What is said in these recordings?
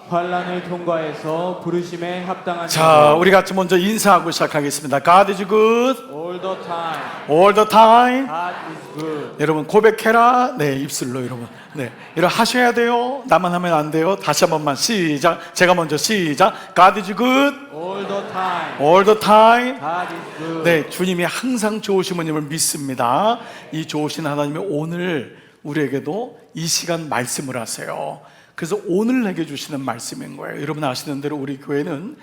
환란을 통과해서 부르심에 합당한 자, 우리 같이 먼저 인사하고 시작하겠습니다. God is good all the time. all the time. God is good. 여러분 고백해라. 네, 입술로 여러분. 네, 이런 하셔야 돼요. 나만 하면 안 돼요. 다시 한 번만 시작. 제가 먼저 시작. God is good All the time. all the time. God is good. 네, 주님이 항상 좋으신 분임을 믿습니다. 이 좋으신 하나님이 오늘 우리에게도 이 시간 말씀을 하세요. 그래서 오늘 내게 주시는 말씀인 거예요. 여러분 아시는 대로 우리 교회는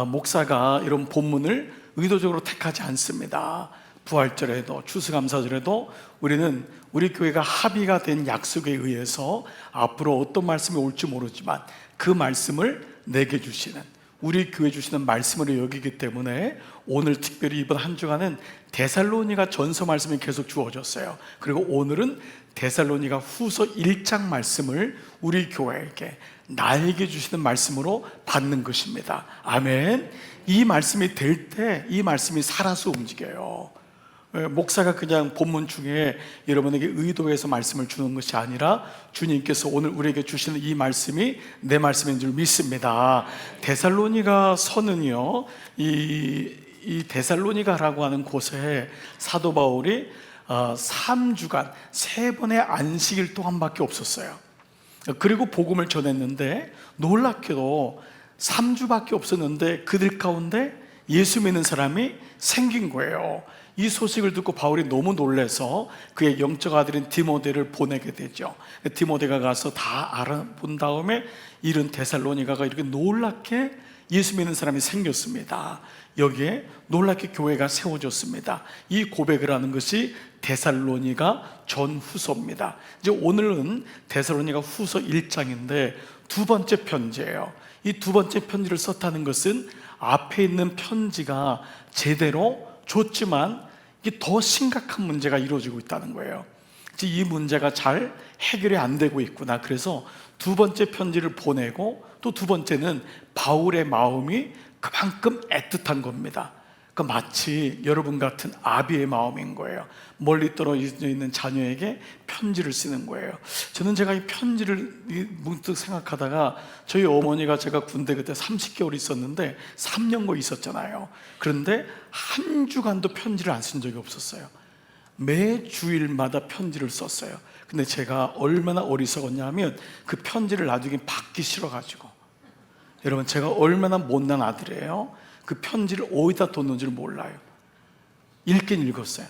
목사가 이런 본문을 의도적으로 택하지 않습니다. 부활절에도 추수감사절에도 우리는 우리 교회가 합의가 된 약속에 의해서 앞으로 어떤 말씀이 올지 모르지만 그 말씀을 내게 주시는, 우리 교회 주시는 말씀으로 여기기 때문에 오늘 특별히 이번 한 주간은 데살로니가 전서 말씀이 계속 주어졌어요. 그리고 오늘은 데살로니가 후서 1장 말씀을 우리 교회에게, 나에게 주시는 말씀으로 받는 것입니다. 아멘. 이 말씀이 될 때 이 말씀이 살아서 움직여요. 목사가 그냥 본문 중에 여러분에게 의도해서 말씀을 주는 것이 아니라 주님께서 오늘 우리에게 주시는 이 말씀이 내 말씀인 줄 믿습니다. 데살로니가 서는요, 이 데살로니가라고 하는 곳에 사도 바울이 3주간 3번의 안식일 동안밖에 없었어요. 그리고 복음을 전했는데 놀랍게도 3주밖에 없었는데 그들 가운데 예수 믿는 사람이 생긴 거예요. 이 소식을 듣고 바울이 너무 놀라서 그의 영적 아들인 디모데를 보내게 되죠. 디모데가 가서 다 알아본 다음에 이른 데살로니가가 이렇게 놀랍게 예수 믿는 사람이 생겼습니다. 여기에 놀랍게 교회가 세워졌습니다. 이 고백을 하는 것이 데살로니가 전후서입니다. 이제 오늘은 데살로니가 후서 1장인데 두 번째 편지예요. 이 두 번째 편지를 썼다는 것은 앞에 있는 편지가 제대로 좋지만 이게 더 심각한 문제가 이루어지고 있다는 거예요. 이 문제가 잘 해결이 안 되고 있구나. 그래서 두 번째 편지를 보내고 또 두 번째는 바울의 마음이 그만큼 애틋한 겁니다. 그러니까 마치 여러분 같은 아비의 마음인 거예요. 멀리 떨어져 있는 자녀에게 편지를 쓰는 거예요. 저는 제가 이 편지를 문득 생각하다가 저희 어머니가 제가 군대 그때 30개월 있었는데 3년거 있었잖아요. 그런데 한 주간도 편지를 안 쓴 적이 없었어요. 매 주일마다 편지를 썼어요. 근데 제가 얼마나 어리석었냐면 그 편지를 나중에 받기 싫어가지고, 여러분 제가 얼마나 못난 아들이에요. 그 편지를 어디다 뒀는지를 몰라요. 읽긴 읽었어요.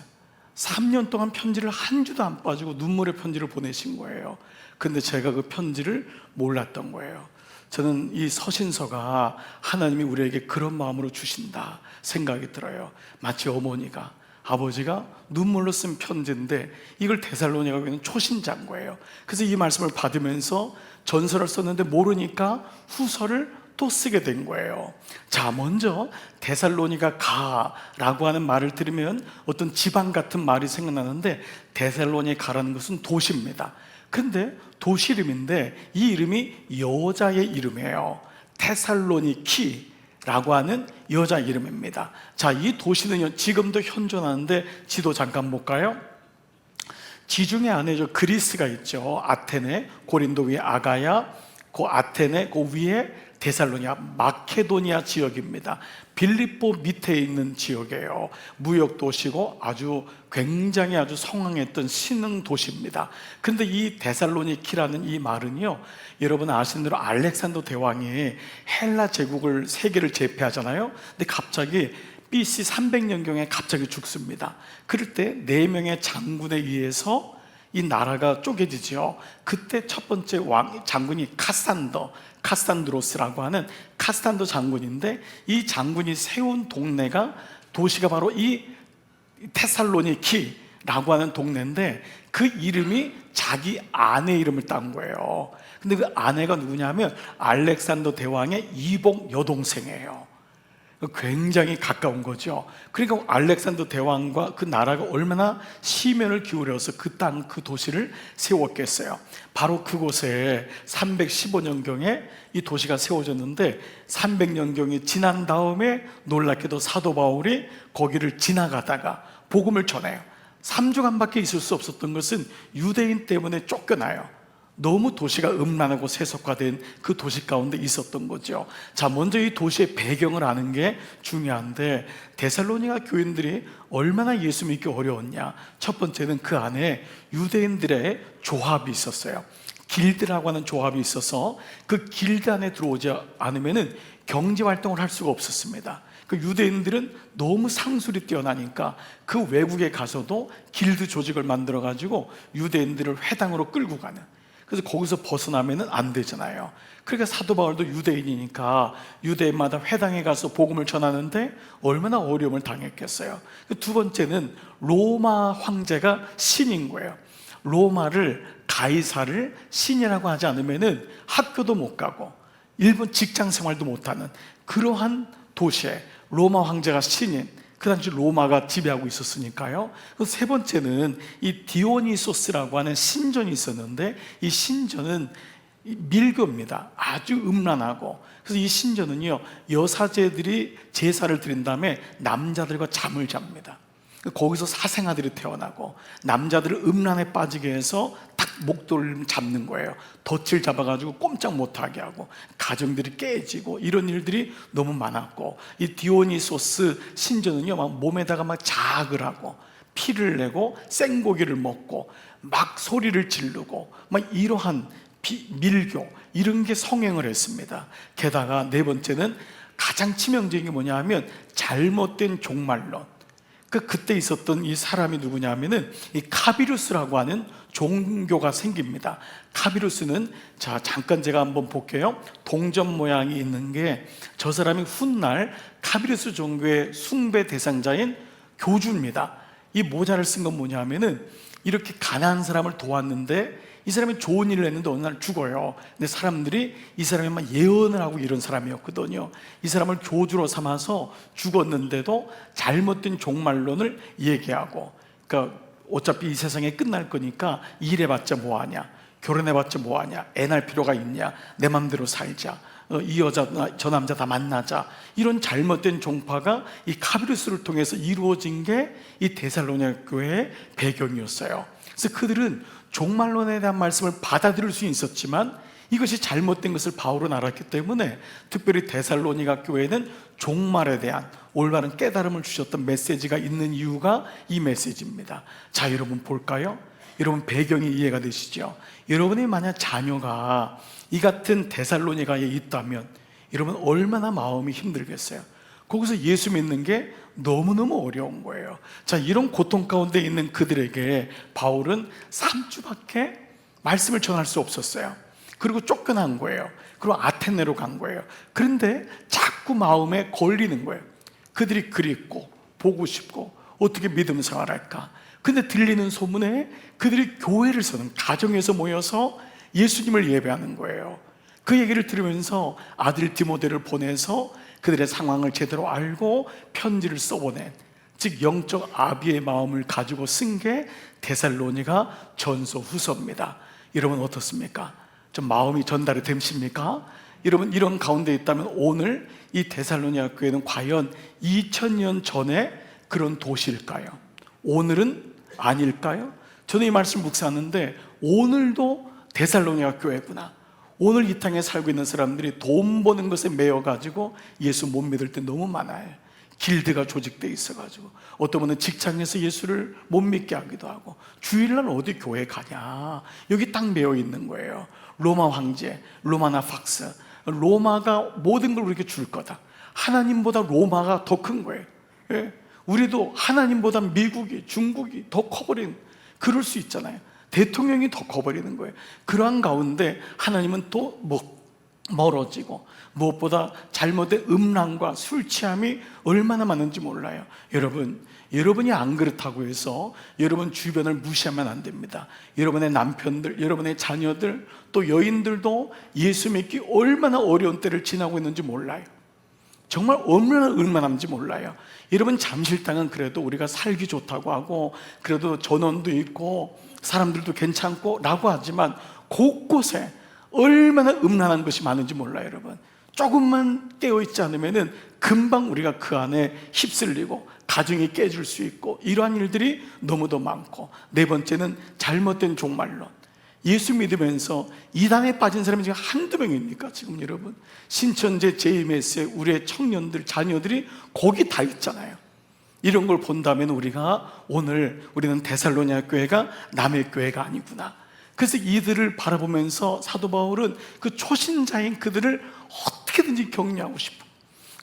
3년 동안 편지를 한 주도 안 빠지고 눈물의 편지를 보내신 거예요. 근데 제가 그 편지를 몰랐던 거예요. 저는 이 서신서가 하나님이 우리에게 그런 마음으로 주신다 생각이 들어요. 마치 어머니가, 아버지가 눈물로 쓴 편지인데 이걸 데살로니가 교회는 초신자인 거예요. 그래서 이 말씀을 받으면서 전서를 썼는데 모르니까 후서를 또 쓰게 된 거예요. 자, 먼저 데살로니가 가라고 하는 말을 들으면 어떤 지방 같은 말이 생각나는데 데살로니가라는 것은 도시입니다. 근데 도시 이름인데 이 이름이 여자의 이름이에요. 테살로니키라고 하는 여자 이름입니다. 자, 이 도시는 지금도 현존하는데 지도 잠깐 볼까요? 지중해 안에 그리스가 있죠. 아테네, 고린도 위에 아가야, 그 아테네, 그 위에 데살로니아, 마케도니아 지역입니다. 빌립보 밑에 있는 지역이에요. 무역 도시고 굉장히 아주 성황했던 신흥 도시입니다. 근데 이 데살로니키라는 이 말은요, 여러분 아시는 대로 알렉산더 대왕이 헬라 제국을 세계를 제패하잖아요. 근데 갑자기 BC 300년경에 갑자기 죽습니다. 그럴 때 4명의 장군에 의해서 이 나라가 쪼개지죠. 그때 첫 번째 장군이 카산드로스라고 하는 카산드 장군인데, 이 장군이 세운 도시가 바로 이 테살로니키라고 하는 동네인데 그 이름이 자기 아내 이름을 딴 거예요. 근데 그 아내가 누구냐면 알렉산더 대왕의 이복 여동생이에요. 굉장히 가까운 거죠. 그러니까 알렉산더 대왕과 그 나라가 얼마나 심혈을 기울여서 그 땅, 그 도시를 세웠겠어요. 바로 그곳에 315년경에 이 도시가 세워졌는데 300년경이 지난 다음에 놀랍게도 사도 바울이 거기를 지나가다가 복음을 전해요. 3주간밖에 있을 수 없었던 것은 유대인 때문에 쫓겨나요. 너무 도시가 음란하고 세속화된 그 도시 가운데 있었던 거죠. 자, 먼저 이 도시의 배경을 아는 게 중요한데, 데살로니가 교인들이 얼마나 예수 믿기 어려웠냐. 첫 번째는 그 안에 유대인들의 조합이 있었어요. 길드라고 하는 조합이 있어서 그 길드 안에 들어오지 않으면 경제 활동을 할 수가 없었습니다. 그 유대인들은 너무 상술이 뛰어나니까 그 외국에 가서도 길드 조직을 만들어 가지고 유대인들을 회당으로 끌고 가는, 그래서 거기서 벗어나면 안 되잖아요. 그러니까 사도 바울도 유대인이니까 유대인마다 회당에 가서 복음을 전하는데 얼마나 어려움을 당했겠어요. 두 번째는 로마 황제가 신인 거예요. 로마를, 가이사를 신이라고 하지 않으면 학교도 못 가고 일본 직장 생활도 못하는 그러한 도시에 로마 황제가 신인, 그 당시 로마가 지배하고 있었으니까요. 세 번째는 이 디오니소스라고 하는 신전이 있었는데, 이 신전은 밀교입니다. 아주 음란하고. 그래서 이 신전은요, 여사제들이 제사를 드린 다음에 남자들과 잠을 잡니다. 거기서 사생아들이 태어나고, 남자들을 음란에 빠지게 해서 딱 목도를 잡는 거예요. 덫을 잡아가지고 꼼짝 못하게 하고, 가정들이 깨지고, 이런 일들이 너무 많았고, 이 디오니소스 신전은요, 막 몸에다가 막 자학을 하고 피를 내고 생고기를 먹고 막 소리를 지르고 막 이러한 밀교, 이런 게 성행을 했습니다. 게다가 네 번째는 가장 치명적인 게 뭐냐 하면 잘못된 종말론. 그때 있었던 이 사람이 누구냐 하면은 이 카비루스라고 하는 종교가 생깁니다. 카비루스는, 자, 잠깐 제가 한번 볼게요. 동전 모양이 있는 게 저 사람이 훗날 카비루스 종교의 숭배 대상자인 교주입니다. 이 모자를 쓴 건 뭐냐 하면은 이렇게 가난한 사람을 도왔는데 이 사람이 좋은 일을 했는데 어느 날 죽어요. 근데 사람들이 이 사람이 막 예언을 하고 이런 사람이었거든요. 이 사람을 교주로 삼아서 죽었는데도 잘못된 종말론을 얘기하고, 그러니까 어차피 이 세상에 끝날 거니까 일해봤자 뭐하냐, 결혼해봤자 뭐하냐, 애 낳을 필요가 있냐, 내 맘대로 살자, 이 여자 저 남자 다 만나자, 이런 잘못된 종파가 이 카비루스를 통해서 이루어진 게 이 데살로니가 교회의 배경이었어요. 그래서 그들은 종말론에 대한 말씀을 받아들일 수 있었지만 이것이 잘못된 것을 바울은 알았기 때문에 특별히 데살로니가 교회는 종말에 대한 올바른 깨달음을 주셨던 메시지가 있는 이유가 이 메시지입니다. 자, 여러분 볼까요? 여러분 배경이 이해가 되시죠? 여러분이 만약 자녀가 이 같은 데살로니가에 있다면 여러분 얼마나 마음이 힘들겠어요? 거기서 예수 믿는 게 너무너무 어려운 거예요. 자, 이런 고통 가운데 있는 그들에게 바울은 3주밖에 말씀을 전할 수 없었어요. 그리고 쫓겨난 거예요. 그리고 아테네로 간 거예요. 그런데 자꾸 마음에 걸리는 거예요. 그들이 그립고 보고 싶고 어떻게 믿음 생활할까. 근데 들리는 소문에 그들이 교회를 서는, 가정에서 모여서 예수님을 예배하는 거예요. 그 얘기를 들으면서 아들 디모데를 보내서 그들의 상황을 제대로 알고 편지를 써보낸, 즉 영적 아비의 마음을 가지고 쓴 게 데살로니가 전서 후서입니다. 여러분 어떻습니까? 좀 마음이 전달이 되십니까? 여러분 이런 가운데 있다면 오늘 이 데살로니가 교회는 과연 2000년 전에 그런 도시일까요? 오늘은 아닐까요? 저는 이 말씀 묵상하는데 오늘도 데살로니가 교회구나. 오늘 이 땅에 살고 있는 사람들이 돈 버는 것에 매여가지고 예수 못 믿을 때 너무 많아요. 길드가 조직되어 있어가지고 어떤 분은 직장에서 예수를 못 믿게 하기도 하고, 주일날 어디 교회 가냐, 여기 딱 매여 있는 거예요. 로마 황제, 로마나 팍스, 로마가 모든 걸 우리에게 줄 거다. 하나님보다 로마가 더 큰 거예요. 예? 우리도 하나님보다 미국이, 중국이 더 커버린, 그럴 수 있잖아요. 대통령이 더 커버리는 거예요. 그러한 가운데 하나님은 또 멀어지고, 무엇보다 잘못된 음란과 술 취함이 얼마나 많은지 몰라요. 여러분이 안 그렇다고 해서 여러분 주변을 무시하면 안 됩니다. 여러분의 남편들, 여러분의 자녀들, 또 여인들도 예수 믿기 얼마나 어려운 때를 지나고 있는지 몰라요. 정말 얼마나 얼마나인지 몰라요. 여러분 잠실당은 그래도 우리가 살기 좋다고 하고, 그래도 전원도 있고 사람들도 괜찮고 라고 하지만 곳곳에 얼마나 음란한 것이 많은지 몰라요. 여러분 조금만 깨어있지 않으면 금방 우리가 그 안에 휩쓸리고 가정이 깨질 수 있고, 이러한 일들이 너무도 많고, 네 번째는 잘못된 종말론. 예수 믿으면서 이단에 빠진 사람이 지금 한두 명입니까? 지금 여러분 신천지 JMS에 우리의 청년들, 자녀들이 거기 다 있잖아요. 이런 걸 본다면 우리가 오늘 우리는 데살로니가 교회가 남의 교회가 아니구나. 그래서 이들을 바라보면서 사도 바울은 그 초신자인 그들을 어떻게든지 격려하고 싶어,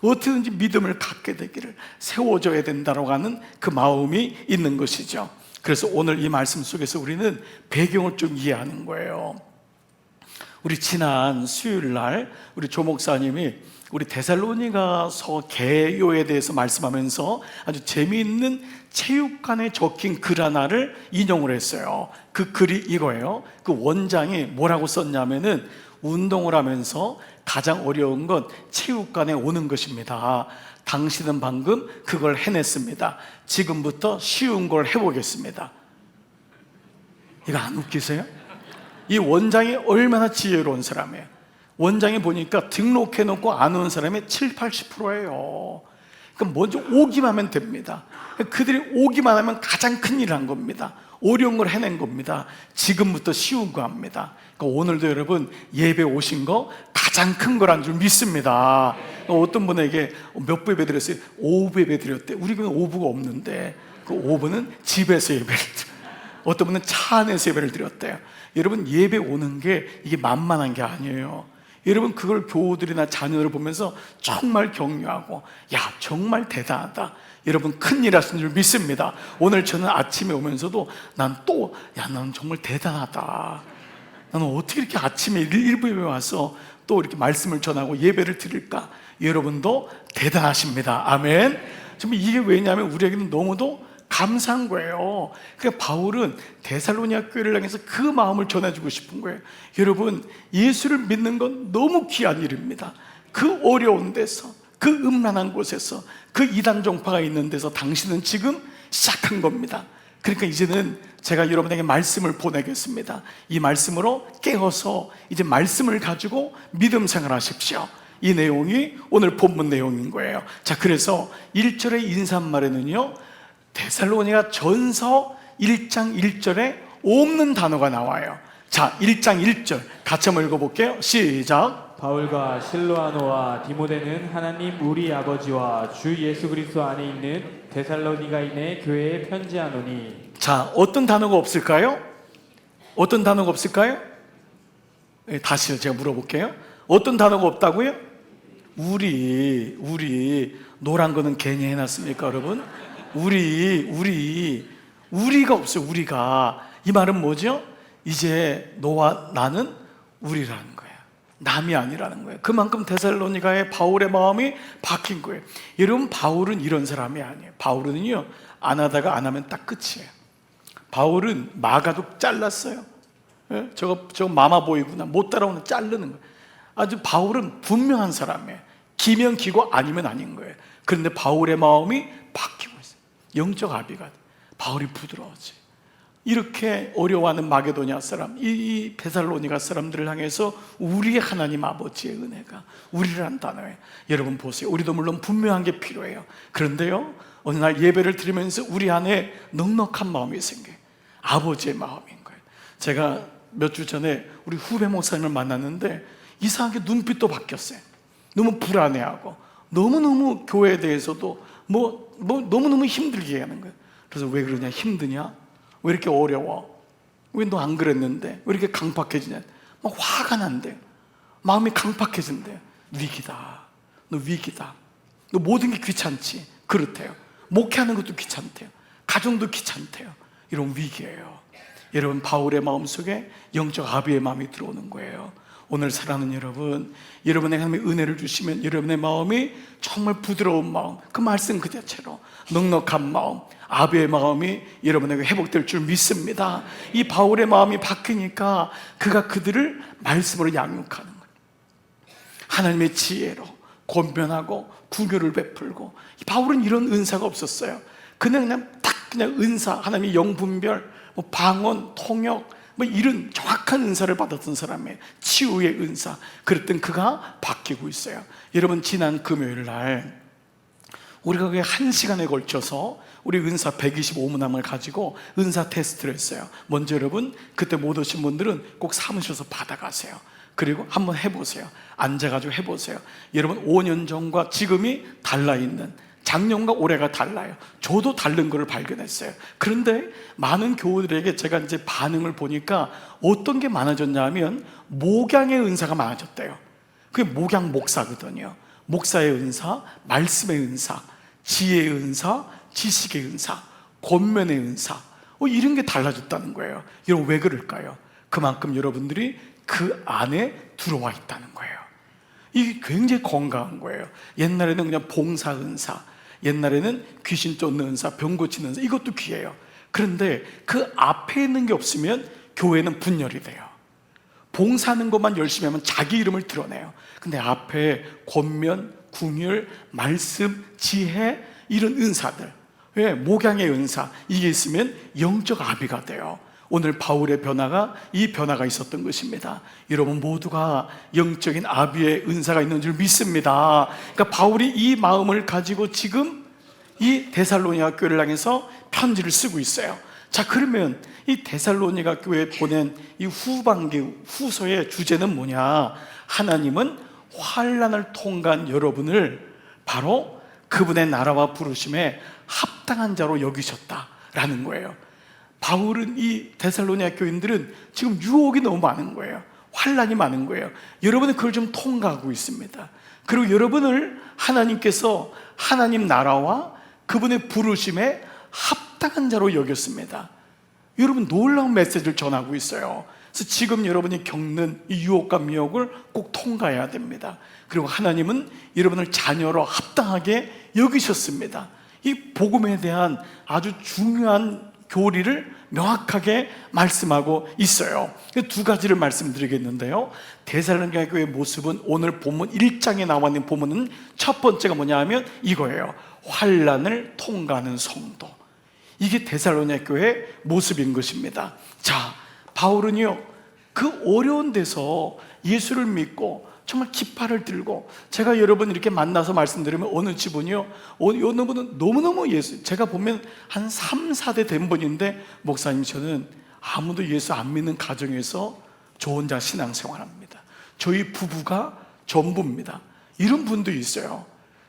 어떻게든지 믿음을 갖게 되기를 세워줘야 된다고 하는 그 마음이 있는 것이죠. 그래서 오늘 이 말씀 속에서 우리는 배경을 좀 이해하는 거예요. 우리 지난 수요일 날 우리 조 목사님이 우리 데살로니가서 개요에 대해서 말씀하면서 아주 재미있는 체육관에 적힌 글 하나를 인용을 했어요. 그 글이 이거예요. 그 원장이 뭐라고 썼냐면은 운동을 하면서 가장 어려운 건 체육관에 오는 것입니다. 당신은 방금 그걸 해냈습니다. 지금부터 쉬운 걸 해보겠습니다. 이거 안 웃기세요? 이 원장이 얼마나 지혜로운 사람이에요. 원장이 보니까 등록해놓고 안 오는 사람이 7, 80%예요. 그러니까 먼저 오기만 하면 됩니다. 그들이 오기만 하면 가장 큰 일을 한 겁니다. 어려운 걸 해낸 겁니다. 지금부터 쉬운 거 합니다. 그러니까 오늘도 여러분 예배 오신 거 가장 큰 거란 줄 믿습니다. 어떤 분에게 몇 부 예배 드렸어요? 5부 예배 드렸대. 우리 교회는 5부가 없는데 그 5부는 집에서 예배를 드려요. 어떤 분은 차 안에서 예배를 드렸대요. 여러분 예배 오는 게 이게 만만한 게 아니에요. 여러분 그걸 교우들이나 자녀들을 보면서 정말 격려하고 야 정말 대단하다, 여러분 큰일 하신 줄 믿습니다. 오늘 저는 아침에 오면서도 나는 정말 대단하다, 나는 어떻게 이렇게 아침에 일부 예배 와서 또 이렇게 말씀을 전하고 예배를 드릴까. 여러분도 대단하십니다. 아멘. 지금 이게 왜냐하면 우리에게는 너무도 감사한 거예요. 그러니까 바울은 데살로니가 교회를 향해서 그 마음을 전해주고 싶은 거예요. 여러분 예수를 믿는 건 너무 귀한 일입니다. 그 어려운 데서, 그 음란한 곳에서, 그 이단 종파가 있는 데서 당신은 지금 시작한 겁니다. 그러니까 이제는 제가 여러분에게 말씀을 보내겠습니다. 이 말씀으로 깨어서 이제 말씀을 가지고 믿음 생활하십시오. 이 내용이 오늘 본문 내용인 거예요. 자, 그래서 1절의 인사말에는요 데살로니가 전서 1장 1절에 없는 단어가 나와요. 자, 1장 1절 같이 한번 읽어볼게요. 시작. 바울과 실로아노와 디모데는 하나님 우리 아버지와 주 예수 그리스도 안에 있는 데살로니가인의 교회에 편지하노니. 자, 어떤 단어가 없을까요? 어떤 단어가 없을까요? 다시 제가 물어볼게요. 어떤 단어가 없다고요? 우리 노란 거는 괜히 해놨습니까 여러분? 우리가 없어요. 우리가. 이 말은 뭐죠? 이제 너와 나는 우리라는 거예요. 남이 아니라는 거예요. 그만큼 데살로니가의 바울의 마음이 바뀐 거예요. 여러분 바울은 이런 사람이 아니에요. 바울은요 안 하다가 안 하면 딱 끝이에요. 바울은 마가도 잘랐어요. 예? 저거 마마보이구나, 못 따라오는 자르는 거예요. 아주 바울은 분명한 사람이에요. 기면 기고 아니면 아닌 거예요. 그런데 바울의 마음이 바뀌고 있어요. 영적 아비가 돼. 바울이 부드러워지. 이렇게 어려워하는 마게도냐 사람, 이 데살로니가 사람들을 향해서 우리의 하나님 아버지의 은혜가, 우리라는 단어예요. 여러분 보세요. 우리도 물론 분명한 게 필요해요. 그런데요 어느 날 예배를 드리면서 우리 안에 넉넉한 마음이 생겨요. 아버지의 마음인 거예요. 제가 몇 주 전에 우리 후배 목사님을 만났는데 이상하게 눈빛도 바뀌었어요. 너무 불안해하고 너무너무 교회에 대해서도 너무너무 힘들게 하는 거예요. 그래서 왜 그러냐, 힘드냐, 왜 이렇게 어려워, 왜 너 안 그랬는데 왜 이렇게 강팍해지냐, 막 화가 난대요. 마음이 강팍해진대요. 위기다, 너 위기다, 너 모든 게 귀찮지. 그렇대요. 목회하는 것도 귀찮대요. 가정도 귀찮대요. 이런 위기예요. 여러분 바울의 마음속에 영적 아비의 마음이 들어오는 거예요. 오늘 사랑하는 여러분, 여러분에게 하나님의 은혜를 주시면 여러분의 마음이 정말 부드러운 마음, 그 말씀 그 자체로 넉넉한 마음, 아비의 마음이 여러분에게 회복될 줄 믿습니다. 이 바울의 마음이 바뀌니까 그가 그들을 말씀으로 양육하는 거예요. 하나님의 지혜로 권면하고 구교를 베풀고. 바울은 이런 은사가 없었어요. 그냥 은사, 하나님의 영분별, 방언, 통역, 이런 정확한 은사를 받았던 사람의 치유의 은사. 그랬던 그가 바뀌고 있어요. 여러분 지난 금요일 날 우리가 그게 1시간에 걸쳐서 우리 은사 125문항을 가지고 은사 테스트를 했어요. 먼저 여러분, 그때 못 오신 분들은 꼭 사무실에서 받아가세요. 그리고 한번 해보세요. 앉아가지고 해보세요. 여러분, 5년 전과 지금이 달라있는, 작년과 올해가 달라요. 저도 다른 것을 발견했어요. 그런데 많은 교우들에게 제가 이제 반응을 보니까 어떤 게 많아졌냐 하면 목양의 은사가 많아졌대요. 그게 목양 목사거든요. 목사의 은사, 말씀의 은사, 지혜의 은사, 지식의 은사, 권면의 은사, 이런 게 달라졌다는 거예요. 여러분, 왜 그럴까요? 그만큼 여러분들이 그 안에 들어와 있다는 거예요. 이게 굉장히 건강한 거예요. 옛날에는 그냥 봉사 은사, 옛날에는 귀신 쫓는 은사, 병 고치는 은사, 이것도 귀해요. 그런데 그 앞에 있는 게 없으면 교회는 분열이 돼요. 봉사하는 것만 열심히 하면 자기 이름을 드러내요. 근데 앞에 권면, 궁율, 말씀, 지혜, 이런 은사들, 목양의 은사, 이게 있으면 영적 아비가 돼요. 오늘 바울의 변화가 이 변화가 있었던 것입니다. 여러분 모두가 영적인 아비의 은사가 있는 줄 믿습니다. 그러니까 바울이 이 마음을 가지고 지금 이 데살로니가 교회를 향해서 편지를 쓰고 있어요. 자, 그러면 이 데살로니가 교회에 보낸 이 후반기 후서의 주제는 뭐냐? 하나님은 환난을 통과한 여러분을 바로 그분의 나라와 부르심에 합당한 자로 여기셨다라는 거예요. 바울은 이 데살로니가 교인들은 지금 유혹이 너무 많은 거예요. 환난이 많은 거예요. 여러분은 그걸 좀 통과하고 있습니다. 그리고 여러분을 하나님께서 하나님 나라와 그분의 부르심에 합당한 자로 여겼습니다. 여러분, 놀라운 메시지를 전하고 있어요. 그래서 지금 여러분이 겪는 이 유혹과 미혹을 꼭 통과해야 됩니다. 그리고 하나님은 여러분을 자녀로 합당하게 여기셨습니다. 이 복음에 대한 아주 중요한 교리를 명확하게 말씀하고 있어요. 두 가지를 말씀드리겠는데요. 데살로니가 교회의 모습은 오늘 본문 1장에 나와 있는 본문은 첫 번째가 뭐냐 하면 이거예요. 환난을 통과하는 성도. 이게 데살로니가 교회의 모습인 것입니다. 자, 바울은요, 그 어려운 데서 예수를 믿고 정말 깃발을 들고, 제가 여러분 이렇게 만나서 말씀드리면 어느 집은요, 어느 분은 너무너무 예수, 제가 보면 한 3, 4대 된 분인데, 목사님 저는 아무도 예수 안 믿는 가정에서 저 혼자 신앙생활합니다. 저희 부부가 전부입니다. 이런 분도 있어요.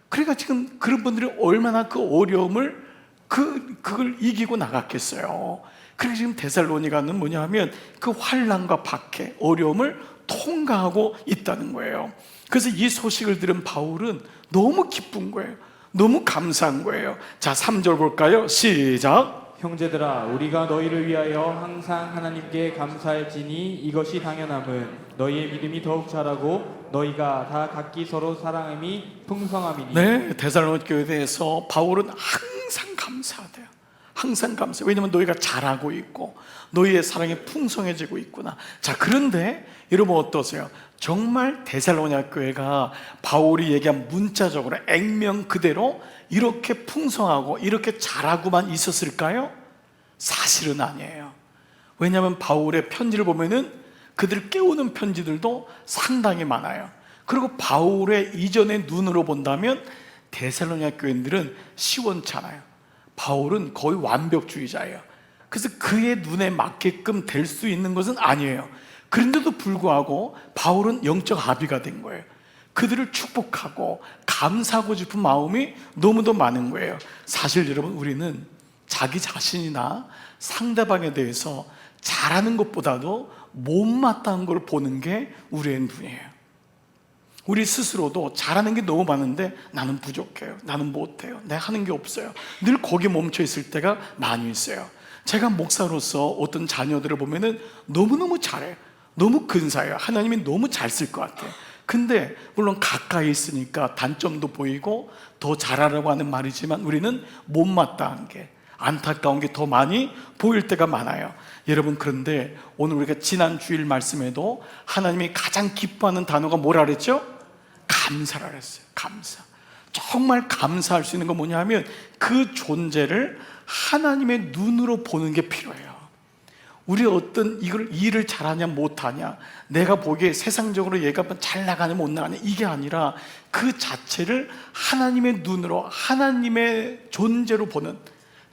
그러니까 지금 그런 분들이 얼마나 그 어려움을 그걸 이기고 나갔겠어요. 그래서 지금 데살로니가는 뭐냐 하면 그 환난과 박해, 어려움을 통과하고 있다는 거예요. 그래서 이 소식을 들은 바울은 너무 기쁜 거예요. 너무 감사한 거예요. 자, 3절 볼까요? 시작. 형제들아, 우리가 너희를 위하여 항상 하나님께 감사할지니 이것이 당연함은 너희의 믿음이 더욱 자라고 너희가 다 각기 서로 사랑함이 풍성함이니. 네, 데살로니가 교회에 대해서 바울은 항상 감사하대요. 항상 감사해요. 왜냐하면 너희가 잘하고 있고 너희의 사랑이 풍성해지고 있구나. 자, 그런데 여러분 어떠세요? 정말 데살로니가 교회가 바울이 얘기한 문자적으로 액면 그대로 이렇게 풍성하고 이렇게 잘하고만 있었을까요? 사실은 아니에요. 왜냐하면 바울의 편지를 보면은 그들 깨우는 편지들도 상당히 많아요. 그리고 바울의 이전의 눈으로 본다면 데살로니가 교인들은 시원찮아요. 바울은 거의 완벽주의자예요. 그래서 그의 눈에 맞게끔 될 수 있는 것은 아니에요. 그런데도 불구하고 바울은 영적 아비가 된 거예요. 그들을 축복하고 감사하고 싶은 마음이 너무도 많은 거예요. 사실 여러분, 우리는 자기 자신이나 상대방에 대해서 잘하는 것보다도 못마땅한 걸 보는 게 우리의 눈이에요. 우리 스스로도 잘하는 게 너무 많은데 나는 부족해요, 나는 못해요, 내가 하는 게 없어요. 늘 거기에 멈춰 있을 때가 많이 있어요. 제가 목사로서 어떤 자녀들을 보면은 너무너무 잘해요. 너무 근사해요. 하나님이 너무 잘 쓸 것 같아요. 근데 물론 가까이 있으니까 단점도 보이고 더 잘하라고 하는 말이지만 우리는 못마땅한 게, 안타까운 게 더 많이 보일 때가 많아요. 여러분, 그런데 오늘 우리가 지난 주일 말씀에도 하나님이 가장 기뻐하는 단어가 뭐라 그랬죠? 감사라 그랬어요. 감사. 정말 감사할 수 있는 건 뭐냐 하면 그 존재를 하나님의 눈으로 보는 게 필요해요. 우리 어떤 이걸 일을 잘하냐 못하냐, 내가 보기에 세상적으로 얘가 잘 나가냐 못 나가냐, 이게 아니라 그 자체를 하나님의 눈으로, 하나님의 존재로 보는,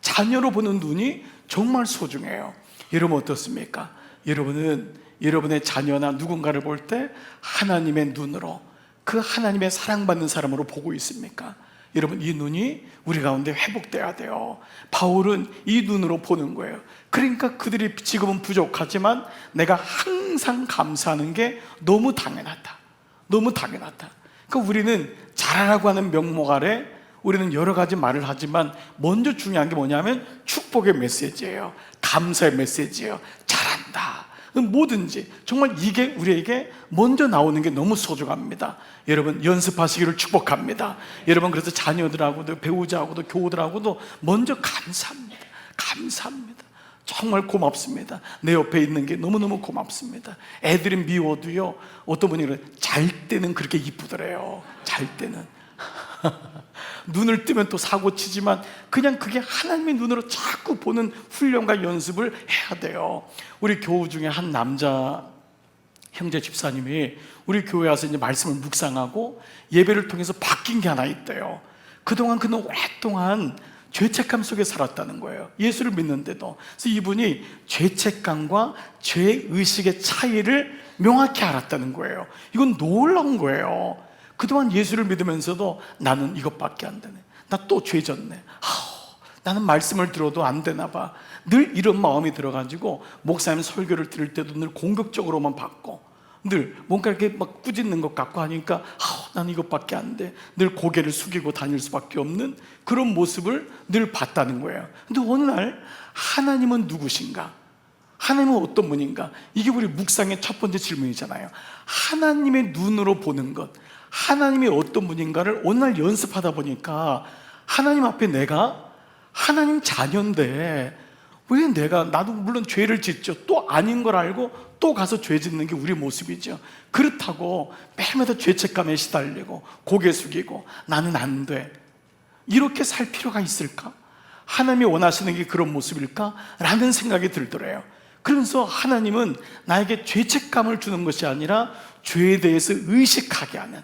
자녀로 보는 눈이 정말 소중해요. 여러분 어떻습니까? 여러분은 여러분의 자녀나 누군가를 볼 때 하나님의 눈으로, 그 하나님의 사랑받는 사람으로 보고 있습니까? 여러분, 이 눈이 우리 가운데 회복돼야 돼요. 바울은 이 눈으로 보는 거예요. 그러니까 그들이 지금은 부족하지만 내가 항상 감사하는 게 너무 당연하다. 너무 당연하다. 그러니까 우리는 잘하라고 하는 명목 아래 우리는 여러 가지 말을 하지만 먼저 중요한 게 뭐냐면 축복의 메시지예요. 감사의 메시지예요. 잘한다. 뭐든지 정말 이게 우리에게 먼저 나오는 게 너무 소중합니다. 여러분 연습하시기를 축복합니다. 여러분 그래서 자녀들하고도 배우자하고도 교우들하고도 먼저 감사합니다. 감사합니다. 정말 고맙습니다. 내 옆에 있는 게 너무너무 고맙습니다. 애들이 미워도요, 어떤 분이 그래요, 잘 때는 그렇게 이쁘더래요. 잘 때는 눈을 뜨면 또 사고 치지만 그냥 그게 하나님의 눈으로 자꾸 보는 훈련과 연습을 해야 돼요. 우리 교우 중에 한 남자 형제 집사님이 우리 교회 와서 이제 말씀을 묵상하고 예배를 통해서 바뀐 게 하나 있대요. 그동안 그는 오랫동안 죄책감 속에 살았다는 거예요. 예수를 믿는데도. 그래서 이분이 죄책감과 죄의식의 차이를 명확히 알았다는 거예요. 이건 놀라운 거예요. 그동안 예수를 믿으면서도 나는 이것밖에 안 되네, 나 또 죄졌네, 나는 말씀을 들어도 안 되나 봐, 늘 이런 마음이 들어가지고 목사님 설교를 들을 때도 늘 공격적으로만 받고, 늘 뭔가 이렇게 막 꾸짖는 것 같고 하니까 나는 이것밖에 안 돼, 늘 고개를 숙이고 다닐 수밖에 없는 그런 모습을 늘 봤다는 거예요. 근데 어느 날 하나님은 누구신가? 하나님은 어떤 분인가? 이게 우리 묵상의 첫 번째 질문이잖아요. 하나님의 눈으로 보는 것, 하나님이 어떤 분인가를 어느 날 연습하다 보니까 하나님 앞에 내가 하나님 자녀인데 왜 나도 물론 죄를 짓죠. 또 아닌 걸 알고 또 가서 죄 짓는 게 우리 모습이죠. 그렇다고 매일마다 죄책감에 시달리고 고개 숙이고 나는 안 돼, 이렇게 살 필요가 있을까? 하나님이 원하시는 게 그런 모습일까? 라는 생각이 들더래요. 그러면서 하나님은 나에게 죄책감을 주는 것이 아니라 죄에 대해서 의식하게 하는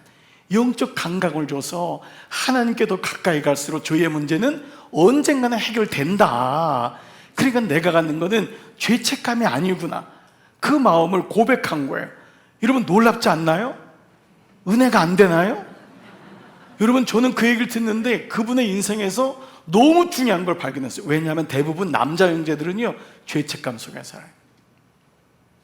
영적 감각을 줘서 하나님께 더 가까이 갈수록 죄의 문제는 언젠가는 해결된다. 그러니까 내가 갖는 것은 죄책감이 아니구나, 그 마음을 고백한 거예요. 여러분 놀랍지 않나요? 은혜가 안 되나요? 여러분 저는 그 얘기를 듣는데 그분의 인생에서 너무 중요한 걸 발견했어요. 왜냐하면 대부분 남자 형제들은요 죄책감 속에 살아요.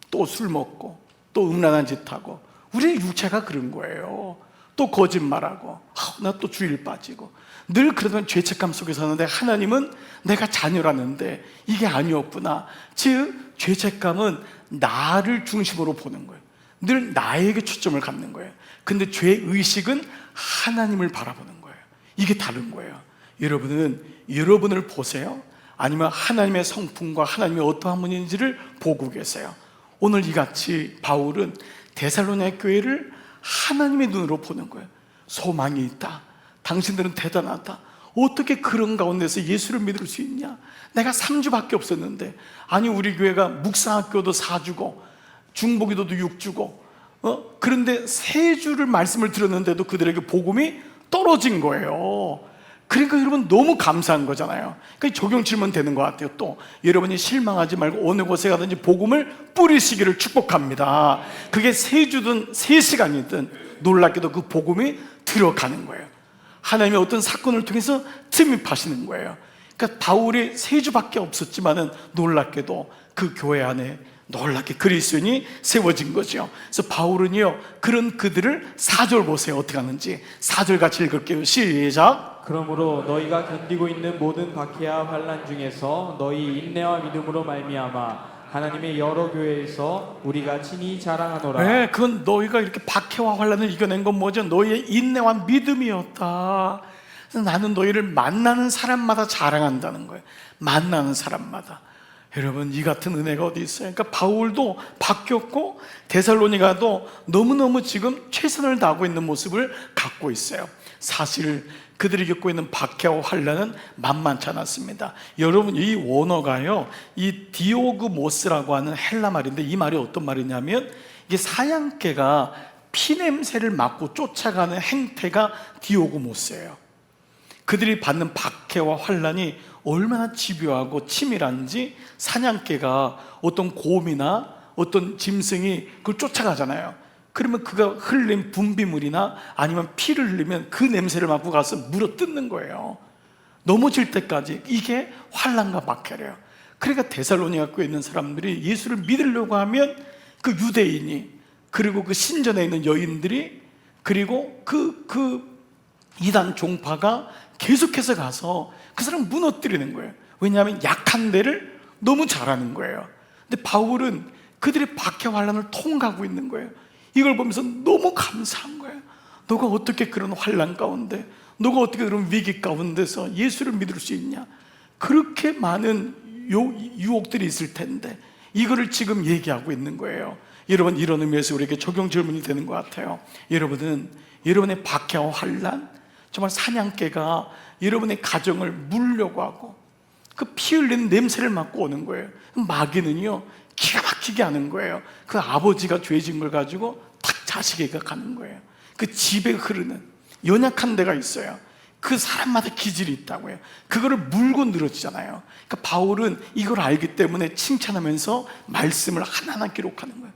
또 술 먹고 또 음란한 짓 하고, 우리의 육체가 그런 거예요. 또 거짓말하고 나 또 주일 빠지고 늘 그러던 죄책감 속에 사는데 하나님은 내가 자녀라는데 이게 아니었구나. 즉 죄책감은 나를 중심으로 보는 거예요. 늘 나에게 초점을 갖는 거예요. 근데 죄의식은 하나님을 바라보는 거예요. 이게 다른 거예요. 여러분은 여러분을 보세요? 아니면 하나님의 성품과 하나님이 어떠한 분인지를 보고 계세요? 오늘 이같이 바울은 데살로니가 교회를 하나님의 눈으로 보는 거예요. 소망이 있다, 당신들은 대단하다, 어떻게 그런 가운데서 예수를 믿을 수 있냐, 내가 3주밖에 없었는데, 아니 우리 교회가 묵상학교도 4주고 중보기도도 6주고 그런데 3주를 말씀을 들었는데도 그들에게 복음이 떨어진 거예요. 그러니까 여러분 너무 감사한 거잖아요. 그러니까 적용 질문 되는 것 같아요. 또 여러분이 실망하지 말고 어느 곳에 가든지 복음을 뿌리시기를 축복합니다. 그게 3주든 3시간이든 놀랍게도 그 복음이 들어가는 거예요. 하나님의 어떤 사건을 통해서 침입하시는 거예요. 그러니까 바울이 3주밖에 없었지만은 놀랍게도 그 교회 안에 놀랍게 그리스도인이 세워진 거죠. 그래서 바울은요 그런 그들을 4절 보세요. 어떻게 하는지 4절 같이 읽을게요. 시작. 그러므로 너희가 견디고 있는 모든 박해와 환난 중에서 너희 인내와 믿음으로 말미암아 하나님의 여러 교회에서 우리가 친히 자랑하노라. 네, 그건 너희가 이렇게 박해와 환난을 이겨낸 건 뭐죠? 너희의 인내와 믿음이었다. 나는 너희를 만나는 사람마다 자랑한다는 거예요. 만나는 사람마다. 여러분, 이 같은 은혜가 어디 있어요? 그러니까 바울도 바뀌었고 데살로니가도 너무너무 지금 최선을 다하고 있는 모습을 갖고 있어요. 사실 그들이 겪고 있는 박해와 환난은 만만치 않았습니다. 여러분, 이 원어가요, 이 디오그모스라고 하는 헬라 말인데, 이 말이 어떤 말이냐면 이게 사냥개가 피냄새를 맡고 쫓아가는 행태가 디오그모스예요. 그들이 받는 박해와 환난이 얼마나 집요하고 치밀한지 사냥개가 어떤 곰이나 어떤 짐승이 그걸 쫓아가잖아요. 그러면 그가 흘린 분비물이나 아니면 피를 흘리면 그 냄새를 맡고 가서 물어 뜯는 거예요. 넘어질 때까지. 이게 환난과 박해래요. 그러니까 데살로니가 교회에 있는 사람들이 예수를 믿으려고 하면 그 유대인이, 그리고 그 신전에 있는 여인들이, 그리고 그 이단 종파가 계속해서 가서 그 사람을 무너뜨리는 거예요. 왜냐하면 약한 데를 너무 잘하는 거예요. 근데 바울은 그들의 박해 환난을 통과하고 있는 거예요. 이걸 보면서 너무 감사한 거예요. 너가 어떻게 그런 환난 가운데, 너가 어떻게 그런 위기 가운데서 예수를 믿을 수 있냐. 그렇게 많은 유혹들이 있을 텐데 이거를 지금 얘기하고 있는 거예요. 여러분, 이런 의미에서 우리에게 적용 질문이 되는 것 같아요. 여러분은 여러분의 박해와 환난, 정말 사냥개가 여러분의 가정을 물려고 하고 그 피 흘리는 냄새를 맡고 오는 거예요. 마귀는요, 기가 막히게 하는 거예요. 그 아버지가 죄진 걸 가지고 탁 자식에게 가는 거예요. 그 집에 흐르는 연약한 데가 있어요. 그 사람마다 기질이 있다고요. 그거를 물고 늘어지잖아요. 그러니까 바울은 이걸 알기 때문에 칭찬하면서 말씀을 하나하나 기록하는 거예요.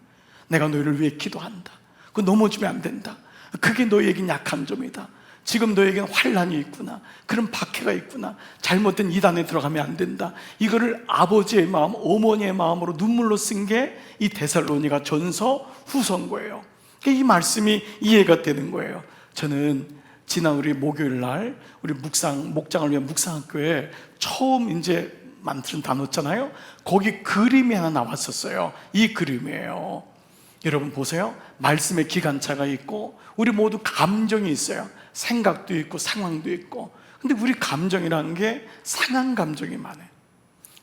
내가 너희를 위해 기도한다. 그거 넘어지면 안 된다. 그게 너희에겐 약한 점이다. 지금 너에게는 환난이 있구나. 그런 박해가 있구나. 잘못된 이단에 들어가면 안 된다. 이거를 아버지의 마음, 어머니의 마음으로 눈물로 쓴 게 이 데살로니가 전서 후서인 거예요. 이 말씀이 이해가 되는 거예요. 저는 지난 우리 목요일 날 우리 목장을 위한 묵상학교에 처음 이제 만든 단어잖아요. 거기 그림이 하나 나왔었어요. 이 그림이에요. 여러분 보세요. 말씀의 기간차가 있고 우리 모두 감정이 있어요. 생각도 있고 상황도 있고. 근데 우리 감정이라는 게 상한 감정이 많아요.